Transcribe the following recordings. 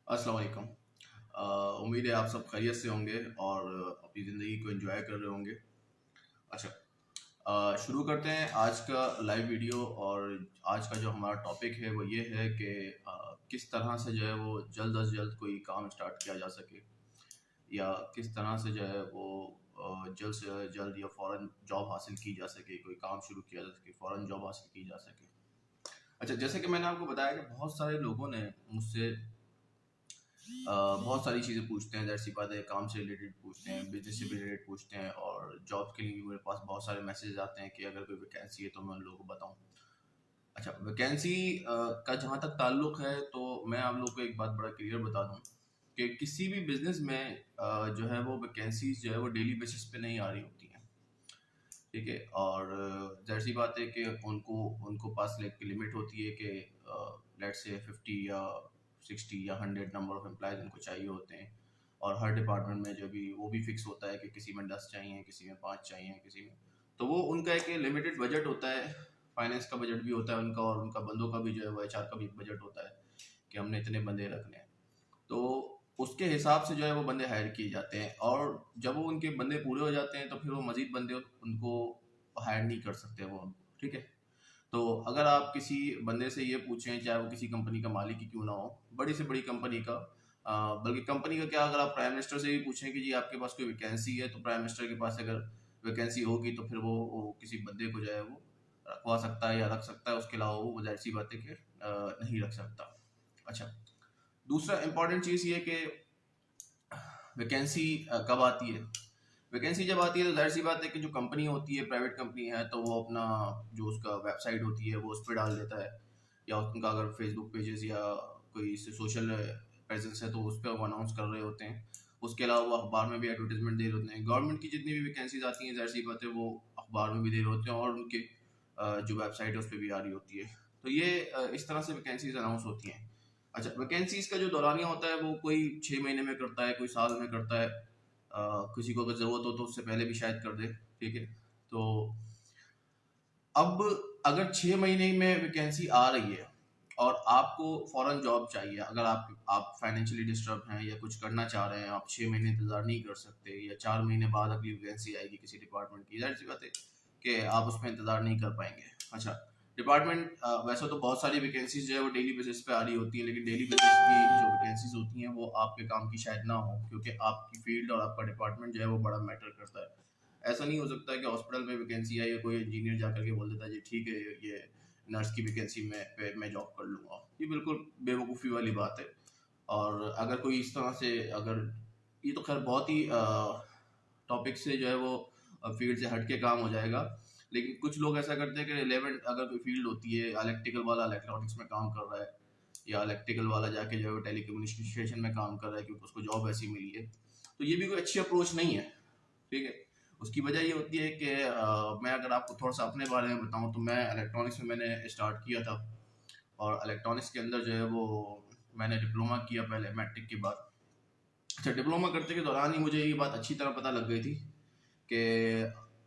अस्सलाम वालेकुम। उम्मीद है आप सब खैरियत से होंगे और अपनी ज़िंदगी को एंजॉय कर रहे होंगे। अच्छा, शुरू करते हैं आज का लाइव वीडियो। और आज का जो हमारा टॉपिक है वो ये है कि किस तरह से जो है वो जल्द अज जल्द कोई काम स्टार्ट किया जा सके, या किस तरह से जो है वो जल्द से जल्द या फ़ौरन जॉब हासिल की जा सके, कोई काम शुरू किया जा सके, फ़ौरन जॉब हासिल की जा सके। अच्छा, जैसे कि मैंने आपको बताया कि बहुत सारे लोगों ने मुझसे बहुत सारी चीज़ें पूछते हैं। ज़ाहिर सी बात है, काम से रिलेटेड पूछते हैं, बिजनेस से भी रिलेटेड पूछते हैं, और जॉब के लिए भी मेरे पास बहुत सारे मैसेज आते हैं कि अगर कोई वैकेंसी है तो मैं उन लोगों को बताऊं। अच्छा, वैकेंसी का जहाँ तक ताल्लुक है तो मैं आप लोगों को एक बात बड़ा क्लियर बता दूं कि किसी भी बिजनेस में जो है वो वैकेंसीज जो है वो डेली बेसिस पे नहीं आ रही होती हैं। ठीक है, और ज़ाहिर सी बात है कि उनको उनको पास एक लिमिट होती है कि लेट से 50 या 60 या 100 नंबर ऑफ एम्प्लॉयज़ उनको चाहिए होते हैं। और हर डिपार्टमेंट में जो भी वो भी फिक्स होता है कि किसी में 10 चाहिए, किसी में 5 चाहिए, किसी में, तो वो उनका एक लिमिटेड बजट होता है। फाइनेंस का बजट भी होता है उनका, और उनका बंदों का भी जो है वो एचआर का भी एक बजट होता है कि हमने इतने बंदे रखने हैं। तो उसके हिसाब से जो है वो बंदे हायर किए जाते हैं, और जब वो उनके बंदे पूरे हो जाते हैं तो फिर वो मजीद बंदे उनको हायर नहीं कर सकते वो। ठीक है, तो अगर आप किसी बंदे से ये पूछें, चाहे वो किसी कंपनी का मालिक ही क्यों ना हो, बड़ी से बड़ी कंपनी का, बल्कि कंपनी का क्या, अगर आप प्राइम मिनिस्टर से भी पूछें कि जी आपके पास कोई वैकेंसी है, तो प्राइम मिनिस्टर के पास अगर वैकेंसी होगी तो फिर वो किसी बंदे को जो है वो रखवा सकता है या रख सकता है। उसके अलावा वो जाहिर सी बात है कि नहीं रख सकता। अच्छा, दूसरा इंपॉर्टेंट चीज़ ये कि वैकेंसी कब आती है। वैकेंसी जब आती है तो जाहिर सी बात है कि जो कंपनी होती है, प्राइवेट कंपनी है, तो वो अपना जो उसका वेबसाइट होती है वो उस पर डाल देता है, या उनका अगर फेसबुक पेजेस या कोई सोशल प्रेजेंस है तो उस पर वो अनाउंस कर रहे होते हैं। उसके अलावा वो अखबार में भी एडवर्टीजमेंट दे रहे होते हैं। गवर्नमेंट की जितनी भी वैकेंसीज आती हैं, जाहिर सी बात है वो अखबार में भी दे रहे होते हैं, और उनके जो वेबसाइट है उस पर भी आ रही होती है। तो ये इस तरह से वैकेंसीज अनाउंस होती हैं। अच्छा, वैकेंसीज का जो दौरानिया होता है वो कोई 6 महीने में करता है, कोई साल में करता है, किसी को अगर ज़रूरत हो तो उससे पहले भी शायद कर दे। ठीक है, तो अब अगर 6 महीने में वैकेंसी आ रही है और आपको फॉरेन जॉब चाहिए, अगर आप फाइनेंशियली डिस्टर्ब हैं या कुछ करना चाह रहे हैं, आप 6 महीने इंतज़ार नहीं कर सकते, या 4 महीने बाद अगली वैकेंसी आएगी किसी डिपार्टमेंट की, जाहिर सी बात है कि आप उसमें इंतज़ार नहीं कर पाएंगे। अच्छा, डिपार्टमेंट वैसे तो बहुत सारी वैकेंसीज जो है वो डेली बेसिस पे आ रही होती है, लेकिन डेली बेसिस की जो वैकेंसीज होती हैं वो आपके काम की शायद ना हो, क्योंकि आपकी फील्ड और आपका डिपार्टमेंट जो है वो बड़ा मैटर करता है। ऐसा नहीं हो सकता कि हॉस्पिटल में वैकेंसी आई है, कोई इंजीनियर जा करके बोल देता है जी ठीक है ये नर्स की वैकेंसी में पे मैं जॉब कर लूँगा। ये बिल्कुल बेवकूफ़ी वाली बात है। और अगर कोई इस तरह से, अगर ये तो खैर बहुत ही टॉपिक से जो है वो फील्ड से हट के काम हो जाएगा, लेकिन कुछ लोग ऐसा करते हैं कि रिलेवेंट अगर कोई फील्ड होती है, इलेक्ट्रिकल वाला इलेक्ट्रॉनिक्स में काम कर रहा है, या इलेक्ट्रिकल वाला जाके जो है टेली कम्युनिकेशन में काम कर रहा है क्योंकि उसको जॉब ऐसी मिली है, तो ये भी कोई अच्छी अप्रोच नहीं है। ठीक है, उसकी वजह ये होती है कि मैं अगर आपको थोड़ा सा अपने बारे में बताऊं तो मैं इलेक्ट्रॉनिक्स में मैंने स्टार्ट किया था, और इलेक्ट्रॉनिक्स के अंदर जो है वो मैंने डिप्लोमा किया पहले मैट्रिक के बाद। अच्छा, डिप्लोमा करते के दौरान ही मुझे ये बात अच्छी तरह पता लग गई थी कि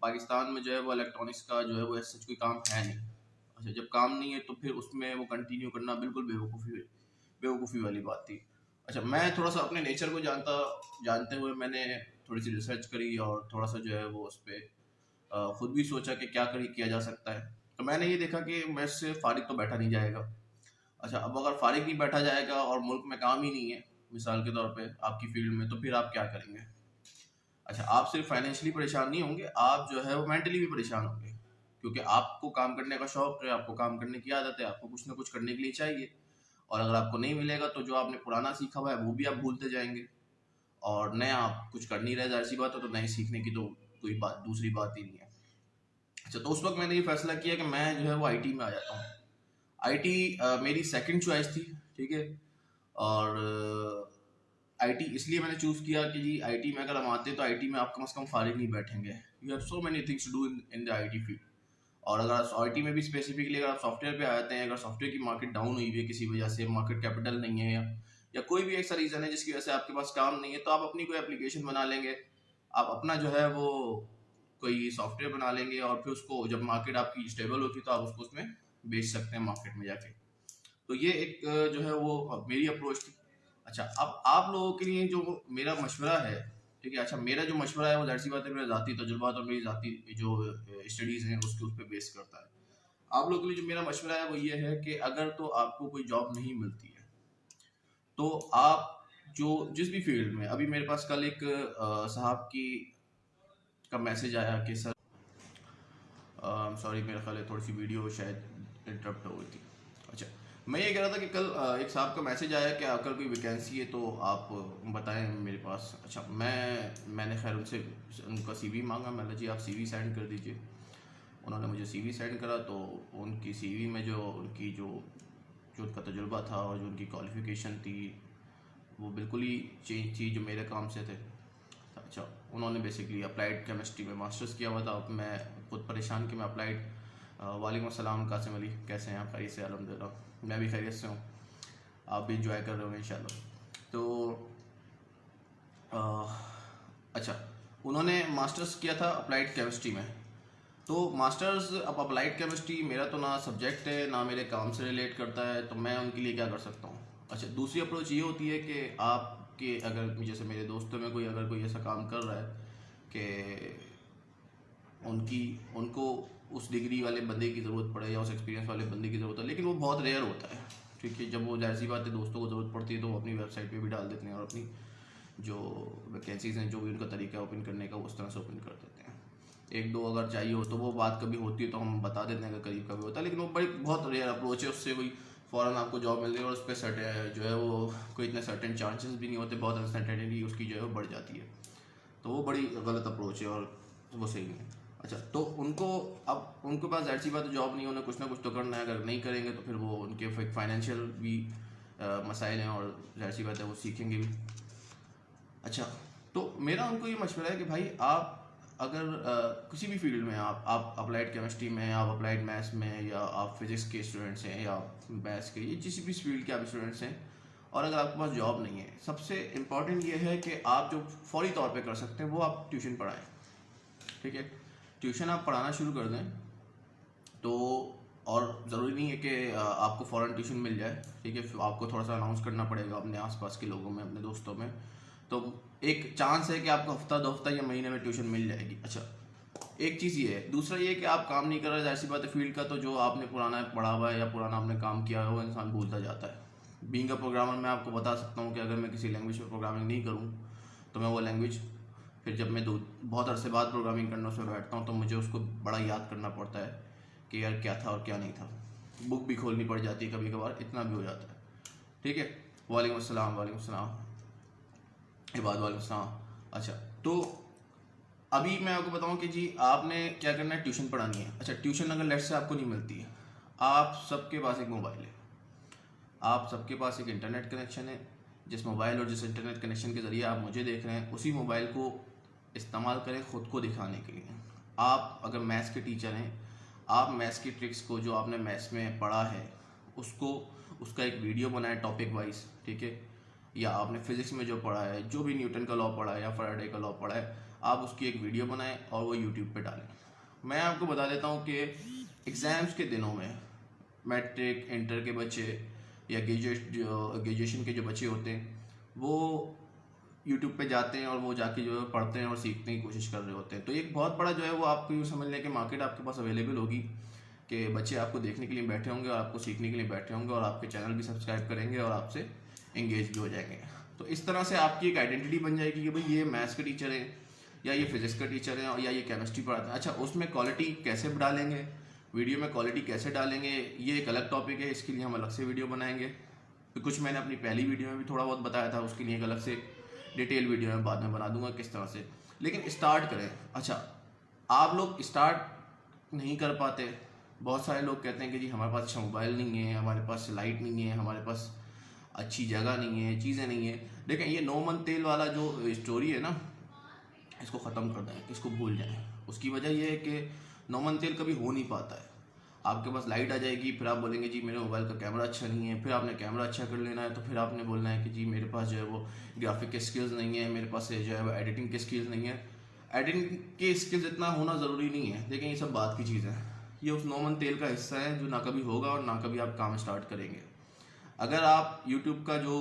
पाकिस्तान में जो है वो इलेक्ट्रॉनिक्स का जो है वो ऐसा कोई काम है नहीं। अच्छा, जब काम नहीं है तो फिर उसमें वो कंटिन्यू करना बिल्कुल बेवकूफ़ी बेवकूफ़ी वाली बात थी। अच्छा, मैं थोड़ा सा अपने नेचर को जानते हुए मैंने थोड़ी सी रिसर्च करी, और थोड़ा सा जो है वो उस पर खुद भी सोचा कि क्या किया जा सकता है। तो मैंने ये देखा कि मैं इससे फारिग तो बैठा नहीं जाएगा। अच्छा, अब अगर फारिग नहीं बैठा जाएगा और मुल्क में काम ही नहीं है, मिसाल के तौर पे आपकी फील्ड में, तो फिर आप क्या करेंगे। अच्छा, आप सिर्फ फाइनेंशियली परेशान नहीं होंगे, आप जो है वो मेंटली भी परेशान होंगे, क्योंकि आपको काम करने का शौक है, आपको काम करने की आदत है, आपको कुछ ना कुछ करने के लिए चाहिए, और अगर आपको नहीं मिलेगा तो जो आपने पुराना सीखा हुआ है वो भी आप भूलते जाएंगे, और नया आप कुछ कर नहीं रहे, जाहिर सी बात है, तो नए सीखने की तो कोई बात दूसरी बात ही नहीं है। अच्छा, तो उस वक्त मैंने ये फैसला किया कि मैं जो है वो आईटी में आ जाता हूँ। आईटी मेरी सेकंड चॉइस थी। ठीक है, और आईटी इसलिए मैंने चूज किया कि जी आईटी में अगर हम आते तो आईटी में आप कम से कम फारिग नहीं बैठेंगे। You have so many things to do in the IT field. और अगर आप आईटी में भी स्पेसिफिकली अगर आप सॉफ्टवेयर पे आते हैं, अगर सॉफ्टवेयर की मार्केट डाउन हुई हुई है किसी वजह से, मार्केट कैपिटल नहीं है, या कोई भी ऐसा रीज़न है जिसकी वजह से आपके पास काम नहीं है, तो आप अपनी कोई एप्लीकेशन बना लेंगे, आप अपना जो है वो कोई सॉफ्टवेयर बना लेंगे, और फिर उसको जब मार्केट आपकी स्टेबल होती है तो आप उसको उसमें बेच सकते हैं मार्केट में जाके। तो ये एक जो है वो मेरी अप्रोच थी। अच्छा, अब आप लोगों के लिए जो मेरा मशवरा है, ठीक है, अच्छा मेरा जो मशवरा है वो ज़ाहिर सी बात है मेरा ज़ाती तजुर्बात और मेरी ज़ाती जो स्टडीज़ हैं उसके उस पे बेस करता है। आप लोगों के लिए जो मेरा मशवरा है वो ये है कि अगर तो आपको कोई जॉब नहीं मिलती है, तो आप जो जिस भी फील्ड में, अभी मेरे पास कल एक साहब की का मैसेज आया कि सर सॉरी मेरा ख्याल है थोड़ी सी वीडियो शायद इंटरप्ट हो गई थी। अच्छा, मैं ये कह रहा था कि कल एक साहब का मैसेज आया कि अगर कोई वैकेंसी है तो आप बताएं मेरे पास। अच्छा, मैंने खैर उनसे उनका सीवी मांगा, मैंने जी आप सीवी सेंड कर दीजिए। उन्होंने मुझे सीवी सेंड करा, तो उनकी सीवी में जो उनकी जो जो उनका तजुर्बा था और जो उनकी क्वालिफ़िकेशन थी वो बिल्कुल ही चेंज थी जो मेरे काम से थे। अच्छा, उन्होंने बेसिकली अप्लाइड केमिस्ट्री में मास्टर्स किया हुआ था। अब मैं खुद परेशान कि मैं अप्लाइड वालेकुम अस्सलाम कासिम अली, कैसे हैं आप? खैरियत से? अल्हम्दुलिल्लाह मैं भी खैरियत से हूँ, आप भी इंजॉय कर रहे होंगे इंशाल्लाह। तो अच्छा, उन्होंने मास्टर्स किया था अप्लाइड केमिस्ट्री में। तो मास्टर्स, अब अप्लाइड केमिस्ट्री मेरा तो ना सब्जेक्ट है ना मेरे काम से रिलेट करता है, तो मैं उनके लिए क्या कर सकता हूँ? अच्छा, दूसरी अप्रोच ये होती है कि आपके अगर जैसे मेरे दोस्तों में कोई अगर कोई ऐसा काम कर रहा है कि उनको उस डिग्री वाले बंदे की ज़रूरत पड़े या उस एक्सपीरियंस वाले बंदे की ज़रूरत है, लेकिन वो बहुत रेयर होता है। ठीक है, जब वो जाहिर सी बात है दोस्तों को ज़रूरत पड़ती है तो वो अपनी वेबसाइट पे भी डाल देते हैं और अपनी जो वैकेंसीज़ हैं जो भी उनका तरीका है ओपन करने का उस तरह से ओपन कर देते हैं। एक दो अगर चाहिए हो तो वो बात कभी होती है तो हम बता देते हैं अगर करीब कभी होता है, लेकिन वो बड़ी बहुत रेयर अप्रोच है। उससे कोई फ़ौरन आपको जॉब मिल रही है और उस पर सर्टेन जो है वो कोई इतने सर्टेन चांसेस भी नहीं होते, बहुत अनसर्टेनिटी उसकी जो है वो बढ़ जाती है। तो वो बड़ी गलत अप्रोच है और वो सही नहीं है। अच्छा, तो उनको अब उनके पास ज़ाहिर सी बात है जॉब नहीं, उन्हें कुछ ना कुछ तो करना है। अगर नहीं करेंगे तो फिर वो उनके फाइनेंशियल भी मसाइल हैं और ज़ाहिर सी बात है वो सीखेंगे भी। अच्छा, तो मेरा उनको ये मशवरा है कि भाई आप अगर किसी भी फील्ड में आप अप्लाइड केमिस्ट्री में, आप अप्लाइड मैथ्स में, या आप फिजिक्स के स्टूडेंट्स हैं या मैथ्स के, या किसी भी फील्ड के आप स्टूडेंट्स हैं, और अगर आपके पास जॉब नहीं है, सबसे इम्पॉर्टेंट ये है कि आप जो फौरी तौर पे कर सकते हैं वो आप ट्यूशन पढ़ाएं। ठीक है, ट्यूशन आप पढ़ाना शुरू कर दें तो, और ज़रूरी नहीं है कि आपको फ़ौरन ट्यूशन मिल जाए। ठीक है, आपको थोड़ा सा अनाउंस करना पड़ेगा अपने आसपास के लोगों में, अपने दोस्तों में। तो एक चांस है कि आपको हफ्ता 2 हफ्ता या महीने में ट्यूशन मिल जाएगी। अच्छा, एक चीज़ ये है। दूसरा ये कि आप काम नहीं कर रहे, जाहिर सी बात है फील्ड का तो जो आपने पुराना पढ़ा हुआ है या पुराना आपने काम किया है वो इंसान भूलता जाता है। बीइंग अ प्रोग्रामर मैं आपको बता सकता हूँ कि अगर मैं किसी लैंग्वेज पर प्रोग्रामिंग नहीं करूँ तो मैं वो लैंग्वेज फिर जब मैं बहुत अरसे बाद प्रोग्रामिंग करना उसमें बैठता हूँ तो मुझे उसको बड़ा याद करना पड़ता है कि यार क्या था और क्या नहीं था। बुक भी खोलनी पड़ जाती है कभी कभार, इतना भी हो जाता है। ठीक है, वालेकुम अस्सलाम, वालेकुम अस्सलाम इबाद, वालेकुम अस्सलाम। अच्छा, तो अभी मैं आपको बताऊं कि जी आपने क्या करना है, ट्यूशन पढ़ानी है। अच्छा, ट्यूशन अगर लेट से आपको नहीं मिलती है, आप सबके पास एक मोबाइल है, आप सबके पास एक इंटरनेट कनेक्शन है। जिस मोबाइल और जिस इंटरनेट कनेक्शन के ज़रिए आप मुझे देख रहे हैं उसी मोबाइल को इस्तेमाल करें ख़ुद को दिखाने के लिए। आप अगर मैथ्स के टीचर हैं, आप मैथ्स की ट्रिक्स को जो आपने मैथ्स में पढ़ा है उसको उसका एक वीडियो बनाएं टॉपिक वाइज। ठीक है, या आपने फिज़िक्स में जो पढ़ा है, जो भी न्यूटन का लॉ पढ़ा है या फैराडे का लॉ पढ़ा है, आप उसकी एक वीडियो बनाएं और वो यूट्यूब पे डालें। मैं आपको बता देता हूँ कि एग्ज़ाम्स के दिनों में मैट्रिक इंटर के बच्चे या ग्रेजुएशन के जो बच्चे होते हैं वो यूट्यूब पे जाते हैं और वो जाके जो है पढ़ते हैं और सीखने की कोशिश कर रहे होते हैं। तो एक बहुत बड़ा जो है वो आपको यूँ समझ लें कि मार्केट आपके पास अवेलेबल होगी कि बच्चे आपको देखने के लिए बैठे होंगे और आपको सीखने के लिए बैठे होंगे और आपके चैनल भी सब्सक्राइब करेंगे और आपसे एंगेज भी हो जाएंगे। तो इस तरह से आपकी एक आइडेंटिटी बन जाएगी कि भाई ये मैथ्स के टीचर हैं या ये फिजिक्स का टीचर हैं या ये केमिस्ट्री पढ़ाते हैं। अच्छा, उसमें क्वालिटी कैसे डालेंगे, वीडियो में क्वालिटी कैसे डालेंगे, ये एक अलग टॉपिक है, इसके लिए हम अलग से वीडियो बनाएंगे। तो कुछ मैंने अपनी पहली वीडियो में भी थोड़ा बहुत बताया था, उसके लिए एक अलग से डिटेल वीडियो में बाद में बना दूंगा किस तरह से। लेकिन स्टार्ट करें। अच्छा, आप लोग स्टार्ट नहीं कर पाते, बहुत सारे लोग कहते हैं कि जी हमारे पास अच्छा मोबाइल नहीं है, हमारे पास लाइट नहीं है, हमारे पास अच्छी जगह नहीं है, चीज़ें नहीं है। लेकिन ये नो मन तेल वाला जो स्टोरी है ना, इसको ख़त्म कर दें, इसको भूल जाएं। उसकी वजह यह है कि नो मन तेल कभी हो नहीं पाता है। आपके पास लाइट आ जाएगी, फिर आप बोलेंगे जी मेरे मोबाइल का कैमरा अच्छा नहीं है, फिर आपने कैमरा अच्छा कर लेना है, तो फिर आपने बोलना है कि जी मेरे पास जो है वो ग्राफिक के स्किल्स नहीं है, मेरे पास जो है वो एडिटिंग के स्किल्स नहीं है। एडिटिंग के स्किल्स इतना होना ज़रूरी नहीं है, लेकिन ये सब बात की चीज़ है। ये उस नौमन तेल का हिस्सा है जो ना कभी होगा और ना कभी आप काम स्टार्ट करेंगे। अगर आप यूट्यूब का जो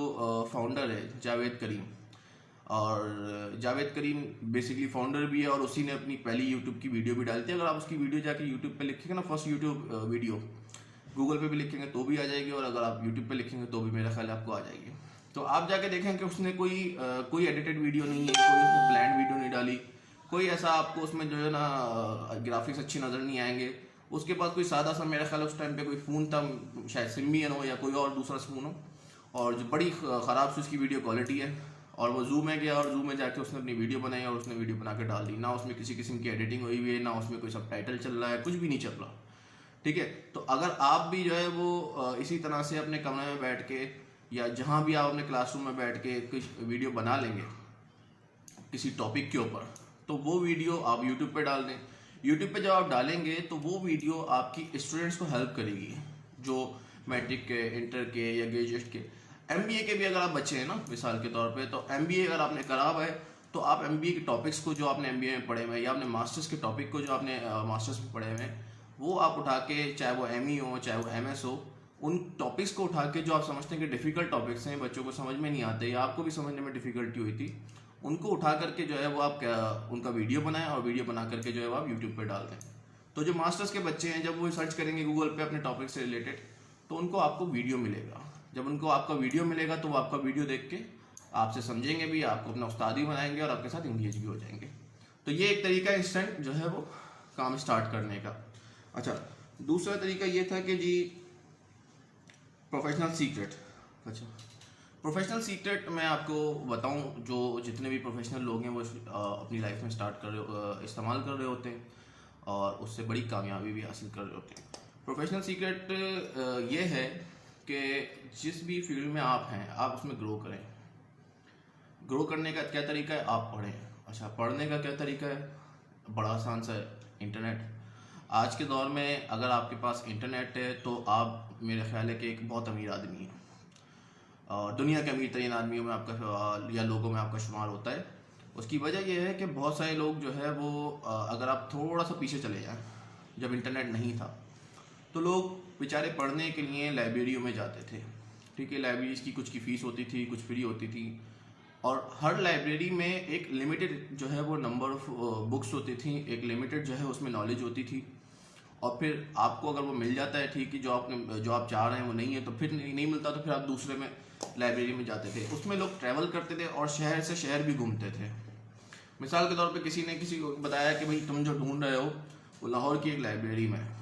फाउंडर है जावेद करीम, और जावेद करीम बेसिकली फाउंडर भी है और उसी ने अपनी पहली यूट्यूब की वीडियो भी डाली थी। अगर आप उसकी वीडियो जाके यूट्यूब पे लिखेंगे ना, फर्स्ट यूट्यूब वीडियो, गूगल पे भी लिखेंगे तो भी आ जाएगी, और अगर आप यूट्यूब पे लिखेंगे तो भी मेरा ख्याल है आपको आ जाएगी। तो आप जाके देखें कि उसने कोई एडिटेड वीडियो नहीं है, कोई उसने प्लान वीडियो नहीं डाली, कोई ऐसा आपको उसमें जो है ना ग्राफिक्स अच्छे नज़र नहीं आएंगे। उसके पास कोई सादा सा, मेरा ख्याल उस टाइम पे कोई फ़ोन था, शायद सिम्बियन हो या कोई और दूसरा फ़ोन हो, और जो बड़ी ख़राब सी उसकी वीडियो क्वालिटी है। और वो जूम में गया और जूम में जाके उसने अपनी वीडियो बनाई और उसने वीडियो बना के डाल दी। ना उसमें किसी किस्म की एडिटिंग हुई हुई है, ना उसमें कोई सबटाइटल चल रहा है, कुछ भी नहीं चल रहा। ठीक है, तो अगर आप भी जो है वो इसी तरह से अपने कमरे में बैठ के या जहाँ भी आप अपने क्लासरूम में बैठ के कुछ वीडियो बना लेंगे किसी टॉपिक के ऊपर, तो वो वीडियो आप यूट्यूब पे डाल दें। यूट्यूब पे जब आप डालेंगे तो वो वीडियो आपकी स्टूडेंट्स को हेल्प करेगी, जो मैट्रिक के, इंटर के या ग्रेजुएट के, एमबीए के भी अगर आप बच्चे हैं ना मिसाल के तौर पे, तो एमबीए अगर आपने करा हुआ है तो आप एमबीए के टॉपिक्स को जो आपने एमबीए में पढ़े हुए हैं, या आपने मास्टर्स के टॉपिक को जो आपने मास्टर्स में पढ़े हुए हैं, वो आप उठा के, चाहे वो एमई हो चाहे वो एमएस हो, उन टॉपिक्स को उठा के जो आप समझते हैं कि डिफ़िकल्ट टॉपिक्स हैं, बच्चों को समझ में नहीं आते या आपको भी समझने में डिफ़िकल्टी हुई थी, उनको उठा करके जो है वो आप उनका वीडियो बनाएं और वीडियो बना करके जो है वो आप यूट्यूब पर डाल दें। तो जो मास्टर्स के बच्चे हैं जब वो सर्च करेंगे गूगल पे अपने टॉपिक से रिलेटेड, तो उनको आपको वीडियो मिलेगा। जब उनको आपका वीडियो मिलेगा तो वो आपका वीडियो देख के आपसे समझेंगे भी, आपको अपना उस्ताद भी बनाएंगे और आपके साथ इंगेज भी हो जाएंगे। तो ये एक तरीका इंस्टेंट जो है वो काम स्टार्ट करने का। अच्छा, दूसरा तरीका ये था कि जी प्रोफेशनल सीक्रेट। अच्छा, प्रोफेशनल सीक्रेट मैं आपको बताऊं, जो जितने भी प्रोफेशनल लोग हैं वो अपनी लाइफ में इस्तेमाल कर रहे होते हैं और उससे बड़ी कामयाबी भी हासिल कर रहे होते हैं। प्रोफेशनल सीक्रेट ये है कि जिस भी फील्ड में आप हैं आप उसमें ग्रो करें। ग्रो करने का क्या तरीका है? आप पढ़ें। अच्छा, पढ़ने का क्या तरीका है? बड़ा आसान सा है, इंटरनेट। आज के दौर में अगर आपके पास इंटरनेट है तो आप, मेरे ख्याल है कि एक बहुत अमीर आदमी है, और दुनिया के अमीर तरीन आदमियों में आपका या लोगों में आपका शुमार होता है। उसकी वजह यह है कि बहुत सारे लोग जो है वो अगर आप थोड़ा सा पीछे चले जाएं, जब इंटरनेट नहीं था तो लोग बेचारे पढ़ने के लिए लाइब्रेरियों में जाते थे। ठीक है, लाइब्रेरीज की कुछ की फ़ीस होती थी, कुछ फ्री होती थी, और हर लाइब्रेरी में एक लिमिटेड जो है वो नंबर ऑफ बुक्स होती थी, एक लिमिटेड जो है उसमें नॉलेज होती थी। और फिर आपको अगर वो मिल जाता है, ठीक है, जो आप चाह रहे हैं वो नहीं है, तो फिर नहीं मिलता तो फिर आप दूसरे में लाइब्रेरी में जाते थे। उसमें लोग ट्रैवल करते थे और शहर से शहर भी घूमते थे। मिसाल के तौर पे किसी ने किसी को बताया कि भाई तुम जो ढूंढ रहे हो वो लाहौर की एक लाइब्रेरी में है।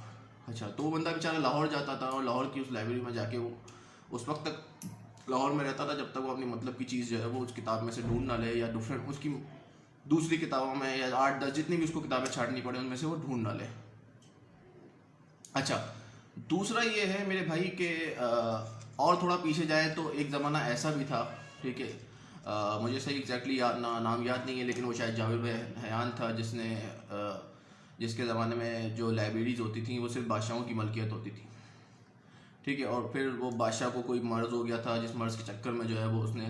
अच्छा, तो वो बंदा बेचारा लाहौर जाता था और लाहौर की उस लाइब्रेरी में जाके वो उस वक्त तक लाहौर में रहता था जब तक वो अपनी मतलब की चीज़ जो है वो उस किताब में से ढूंढ ना ले, या डिफरेंट उसकी दूसरी किताबों में या 8-10 जितनी भी उसको किताबें छाटनी पड़े उनमें से वो ढूंढ ना ले। अच्छा, दूसरा ये है मेरे भाई के और थोड़ा पीछे जाए तो एक ज़माना ऐसा भी था, ठीक है, मुझे सही एग्जैक्टली नाम याद नहीं है, लेकिन वो शायद जावेद हयान था जिसके ज़माने में जो लाइब्रेरीज होती थी वो सिर्फ बादशाहों की मलकियत होती थी। ठीक है, और फिर वो बादशाह को कोई मर्ज़ हो गया था, जिस मर्ज़ के चक्कर में जो है वो उसने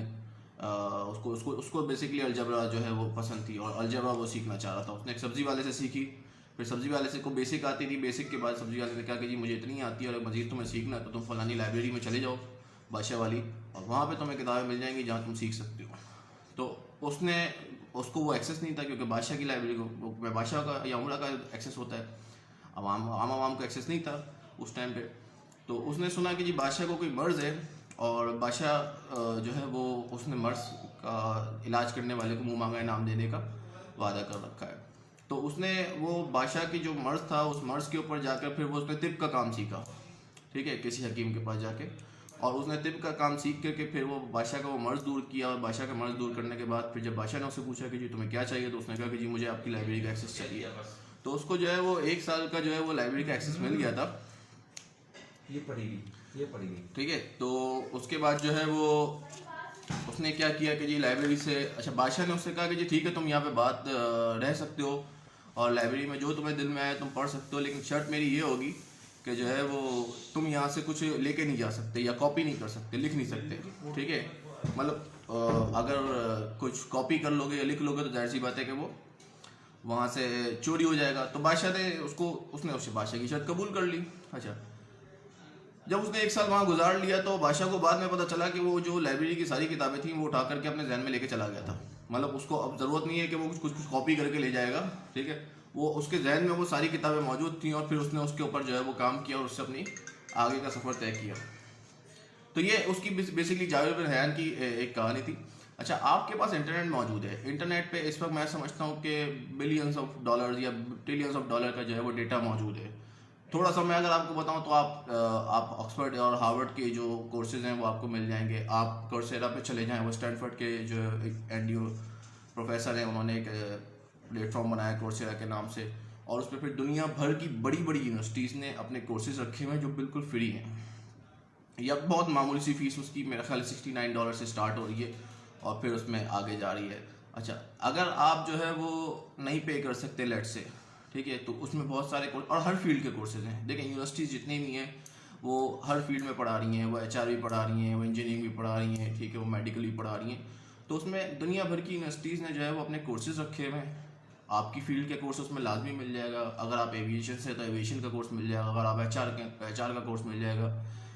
उसको बेसिकली अलजबरा जो है वो पसंद थी और अलजबरा वो सीखना चाह रहा था। उसने एक सब्ज़ी वाले से सीखी, फिर सब्ज़ी वाले से को बेसिक आती थी, बेसिक के बाद सब्ज़ी वाले ने कहा कि जी मुझे इतनी आती है और मज़ीद तुम्हें सीखना है तो तुम फलानी लाइब्रेरी में चले जाओ बादशाह वाली, और वहाँ पे तुम्हें किताबें मिल जाएंगी जहाँ तुम सीख सकते हो। तो उसको वो एक्सेस नहीं था, क्योंकि बादशाह की लाइब्रेरी को बादशाह का या उमरा का एक्सेस होता है, आम को एक्सेस नहीं था उस टाइम पे। तो उसने सुना कि जी बादशाह को कोई मर्ज़ है और बादशाह जो है वो उसने मर्ज़ का इलाज करने वाले को मुँह मांगा इनाम देने का वादा कर रखा है। तो उसने वो बादशाह की जो मर्ज़ था उस मर्ज़ के ऊपर जाकर फिर वो उसने तिब का काम सीखा, ठीक है, किसी हकीम के पास जाके, और उसने तिब का काम सीख करके फिर वो बादशाह का वो मर्ज़ दूर किया। और बादशाह का मर्ज़ दूर करने के बाद फिर जब बादशाह ने उससे पूछा कि जी तुम्हें क्या चाहिए, तो उसने कहा कि जी मुझे आपकी लाइब्रेरी का एक्सेस चाहिए। तो उसको जो है वो 1 साल का जो है वो लाइब्रेरी का एक्सेस मिल गया था। ये पढ़ेगी, ठीक है। तो उसके बाद जो है वो उसने क्या किया कि जी लाइब्रेरी से, अच्छा, बादशाह ने उससे कहा कि जी ठीक है तुम यहाँ पे बात रह सकते हो और लाइब्रेरी में जो तुम्हें दिल में आए तुम पढ़ सकते हो, लेकिन शर्त मेरी ये होगी कि जो है वो तुम यहाँ से कुछ लेके नहीं जा सकते या कॉपी नहीं कर सकते, लिख नहीं सकते, ठीक है। मतलब अगर कुछ कॉपी कर लोगे या लिख लोगे तो जाहिर सी बात है कि वो वहाँ से चोरी हो जाएगा। तो बादशाह ने उससे बादशाह की शर्त कबूल कर ली। अच्छा, जब उसने 1 साल वहाँ गुजार लिया तो बादशाह को बाद में पता चला कि वो जो लाइब्रेरी की सारी किताबें थी वो उठा करके अपने जहन में लेके चला गया था। मतलब उसको अब ज़रूरत नहीं है कि वो कुछ कुछ कॉपी करके ले जाएगा, ठीक है। वो उसके जहन में वो सारी किताबें मौजूद थी और फिर उसने उसके ऊपर जो है वो काम किया और उससे अपनी आगे का सफ़र तय किया। तो ये उसकी बेसिकली जावेद बिन हयान की एक कहानी थी। अच्छा, आपके पास इंटरनेट मौजूद है, इंटरनेट पे इस वक्त मैं समझता हूँ कि बिलियंस ऑफ डॉलर्स या ट्रिलियंस ऑफ डॉलर का जो है वो डेटा मौजूद है। थोड़ा सा मैं अगर आपको बताऊं तो आप ऑक्सफोर्ड और हार्वर्ड के जो कोर्सेज हैं वो आपको मिल जाएंगे। आप कोर्सेरा पे चले जाएं, वो स्टैनफोर्ड के जो एनडीओ प्रोफेसर हैं उन्होंने एक प्लेटफॉर्म बनाया कोर्सेरा के नाम से, और उस पर फिर दुनिया भर की बड़ी बड़ी यूनिवर्सिटीज़ ने अपने कोर्सेज रखे हुए हैं जो बिल्कुल फ्री हैं, या बहुत मामूली सी फीस उसकी मेरा ख्याल $69 से स्टार्ट हो रही है और फिर उसमें आगे जा रही है। अच्छा, अगर आप जो है वो नहीं पे कर सकते लेट से, ठीक है, तो उसमें बहुत सारे कोर्स और हर फील्ड के कोर्सेज हैं। देखें, यूनिवर्सिटीज़ जितनी भी हैं वो हर फील्ड में पढ़ा रही हैं, वो एचआर भी पढ़ा रही हैं, वो इंजीनियरिंग भी पढ़ा रही हैं, ठीक है, वो मेडिकल भी पढ़ा रही हैं। तो उसमें दुनिया भर की यूनिवर्सिटीज़ ने जो है वो अपने कोर्सेज रखे हुए हैं। आपकी फील्ड के कोर्स उसमें लाजमी मिल जाएगा। अगर आप एविएशन से तो एविएशन का कोर्स मिल जाएगा, अगर आप एचआर का कोर्स मिल जाएगा,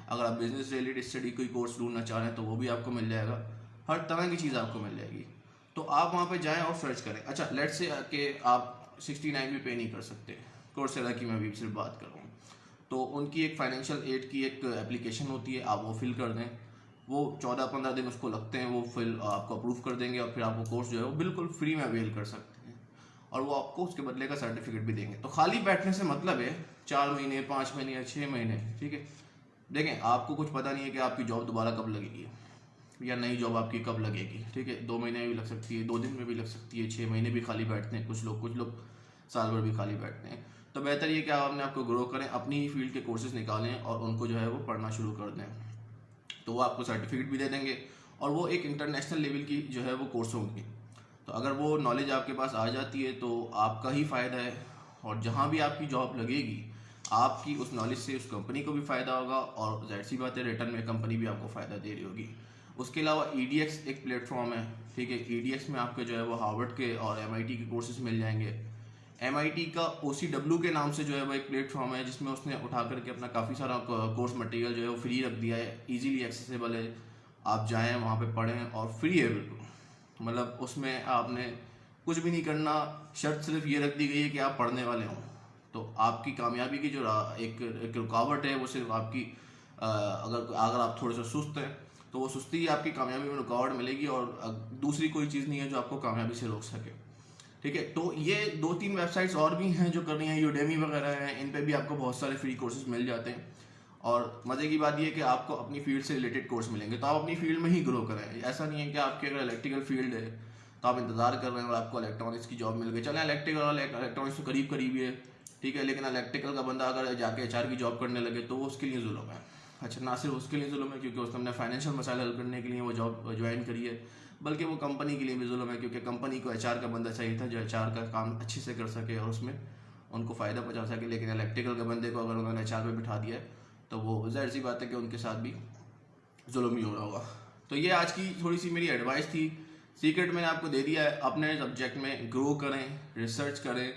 अगर आप बिजनेस रिलेटेड स्टडी कोई कोर्स ढूंढना चाह रहे हैं तो वो भी आपको मिल जाएगा। हर तरह की चीज़ आपको मिल जाएगी। तो आप वहाँ पे जाएं और सर्च करें। अच्छा, लेट्स से कि आप 69 भी पे नहीं कर सकते, कोर्सेरा की मैं भी सिर्फ बात कर रहा हूँ, तो उनकी एक फाइनेंशियल एड की एक एप्लीकेशन होती है, आप वो फिल कर दें। वो 14-15 दिन उसको लगते हैं, वो फिल आपको अप्रूव कर देंगे और फिर आपको कोर्स जो है वो बिल्कुल फ्री में अवेल कर सकते हैं, और वो आपको उसके बदले का सर्टिफिकेट भी देंगे। तो खाली बैठने से मतलब है 4 महीने, 5 महीने या 6 महीने, ठीक है। देखें, आपको कुछ पता नहीं है कि आपकी जॉब दोबारा कब लगेगी या नई जॉब आपकी कब लगेगी, ठीक है। 2 महीने में भी लग सकती है, 2 दिन में भी लग सकती है, 6 महीने भी खाली बैठते हैं कुछ लोग साल भर भी खाली बैठते हैं। तो बेहतर ये कि आप अपने आप को ग्रो करें, अपनी ही फील्ड के कोर्सेज निकालें और उनको जो है वो पढ़ना शुरू कर दें। तो वो आपको सर्टिफिकेट भी दे देंगे और वो एक इंटरनेशनल लेवल की जो है वो कोर्स होंगी। तो अगर वो नॉलेज आपके पास आ जाती है तो आपका ही फ़ायदा है, और जहाँ भी आपकी जॉब लगेगी आपकी उस नॉलेज से उस कंपनी को भी फ़ायदा होगा, और जाहिर सी बात है रिटर्न में कंपनी भी आपको फ़ायदा दे रही होगी। उसके अलावा EDX एक प्लेटफॉर्म है, ठीक है। EDX में आपके जो है वो हार्वर्ड के और MIT के कोर्सेज मिल जाएंगे। MIT का OCW के नाम से जो है वो एक प्लेटफॉर्म है जिसमें उसने उठा करके अपना काफ़ी सारा कोर्स मटेरियल जो है वो फ्री रख दिया है, ईजीली एक्सेसिबल है। आप जाएँ वहाँ पे पढ़ें और फ्री है बिल्कुल। मतलब उसमें आपने कुछ भी नहीं करना, शर्त सिर्फ ये रख दी गई है कि आप पढ़ने वाले हों। तो आपकी कामयाबी की जो एक रुकावट है वो सिर्फ आपकी अगर आप थोड़े से सुस्त हैं तो वो सुस्ती ही आपकी कामयाबी में रुकावट मिलेगी, और दूसरी कोई चीज़ नहीं है जो आपको कामयाबी से रोक सके, ठीक है। तो ये 2-3 वेबसाइट्स और भी हैं जो कर रही हैं, यूडेमी वगैरह हैं, इन पे भी आपको बहुत सारे फ्री कोर्सेज मिल जाते हैं। और मज़े की बात ये है कि आपको अपनी फील्ड से रिलेटेड कोर्स मिलेंगे, तो आप अपनी फील्ड में ही ग्रो करें। ऐसा नहीं है कि आपकी अगर इलेक्ट्रिकल फील्ड है तो आप इंतज़ार कर रहे हैं और आपको इलेक्ट्रॉनिक्स की जॉब मिल गई। चलें, इलेक्ट्रिकल और इलेक्ट्रॉनिक्स तो करीब करीब ही है, ठीक है, लेकिन इलेक्ट्रिकल का बंदा अगर जाके HR की जॉब करने लगे तो वो उसके लिए जुल्म है। अच्छा, ना सिर्फ उसके लिए जुल्म है क्योंकि उसने अपने फाइनेंशियल मसाइल हल करने के लिए वो जॉब ज्वाइन करी है, बल्कि वो कंपनी के लिए भी जुल्म है क्योंकि कंपनी को HR का बंदा चाहिए था जो HR का काम अच्छे से कर सके और उसमें उनको फ़ायदा पहुँचा सके। लेकिन इलेक्ट्रिकल के बंदे को अगर उन्होंने HR पे बिठा दिया है तो वो ज़ाहिर सी बात है कि उनके साथ भी जुल्म ही हो रहा होगा। तो ये आज की थोड़ी सी मेरी एडवाइस थी। सीक्रेट मैंने आपको दे दिया है, अपने सब्जेक्ट में ग्रो करें, रिसर्च करें,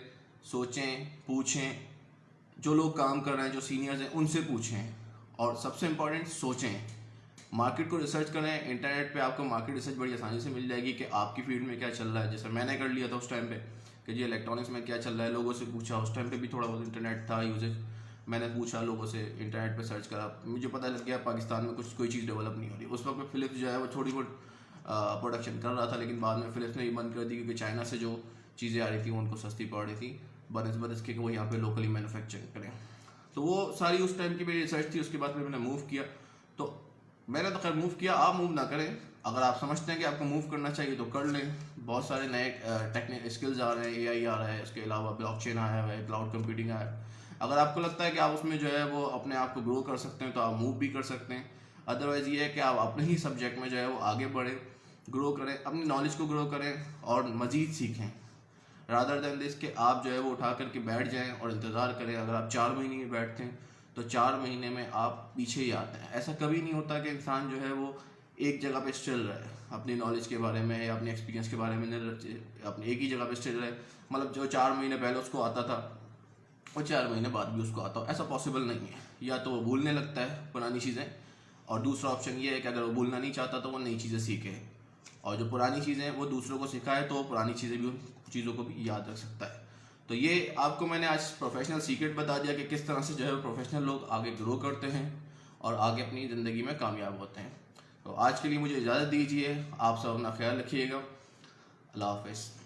सोचें, पूछें, जो लोग काम कर रहे हैं, जो सीनियर्स हैं उनसे पूछें, और सबसे इम्पोर्टेंट सोचें, मार्केट को रिसर्च करें। इंटरनेट पे आपको मार्केट रिसर्च बड़ी आसानी से मिल जाएगी कि आपकी फील्ड में क्या चल रहा है। जैसे मैंने कर लिया था उस टाइम पे कि जी इलेक्ट्रॉनिक्स में क्या चल रहा है, लोगों से पूछा। उस टाइम पे भी थोड़ा बहुत इंटरनेट था यूजेज, मैंने पूछा लोगों से, इंटरनेट पे सर्च करा, मुझे पता लग गया पाकिस्तान में कोई चीज़ डेवलप नहीं हो रही। उस वक्त फिलिप्स जो है वो थोड़ी बहुत प्रोडक्शन कर रहा था, लेकिन बाद में फिलिप्स ने ये बंद कर दी क्योंकि चाइना से जो चीज़ें आ रही थी उनको सस्ती पड़ रही थी बनस्बत इसके कि वो यहाँ पे लोकली मैन्युफैक्चरिंग करें। तो वो सारी उस टाइम की मेरी रिसर्च थी। उसके बाद फिर मैंने मूव किया, तो मैंने तो खैर मूव किया, आप मूव ना करें। अगर आप समझते हैं कि आपको मूव करना चाहिए तो कर लें। बहुत सारे नए टेक्निक स्किल्स आ रहे हैं, AI आ रहा है, इसके अलावा ब्लॉकचेन आया हुआ है, क्लाउड कंप्यूटिंग आया है। अगर आपको लगता है कि आप उसमें जो है वो अपने आप को ग्रो कर सकते हैं तो आप मूव भी कर सकते हैं। अदरवाइज़ ये है कि आप अपने ही सब्जेक्ट में जो है वो आगे बढ़ें, ग्रो करें, अपनी नॉलेज को ग्रो करें और मज़ीद सीखें, रादर दैन दिस कि आप जो है वो उठा करके बैठ जाएं और इंतज़ार करें। अगर आप 4 महीने में बैठते हैं तो 4 महीने में आप पीछे ही आते हैं। ऐसा कभी नहीं होता कि इंसान जो है वो एक जगह पे स्टिल रहे, अपनी नॉलेज के बारे में या अपने एक्सपीरियंस के बारे में अपनी एक ही जगह पे स्टिल रहे। मतलब जो 4 महीने पहले उसको आता था और 4 महीने बाद भी उसको आता हो, ऐसा पॉसिबल नहीं है। या तो वो भूलने लगता है पुरानी चीज़ें, और दूसरा ऑप्शन ये है कि अगर वो भूलना नहीं चाहता तो वो नई चीज़ें सीखे, और जो पुरानी चीज़ें हैं वो दूसरों को सिखाए तो वो पुरानी चीज़ें भी, उन चीज़ों को भी याद रख सकता है। तो ये आपको मैंने आज प्रोफेशनल सीक्रेट बता दिया कि किस तरह से जो है प्रोफेशनल लोग आगे ग्रो करते हैं और आगे अपनी ज़िंदगी में कामयाब होते हैं। तो आज के लिए मुझे इजाज़त दीजिए, आप सब अपना ख्याल रखिएगा। अल्लाह हाफ़िज़।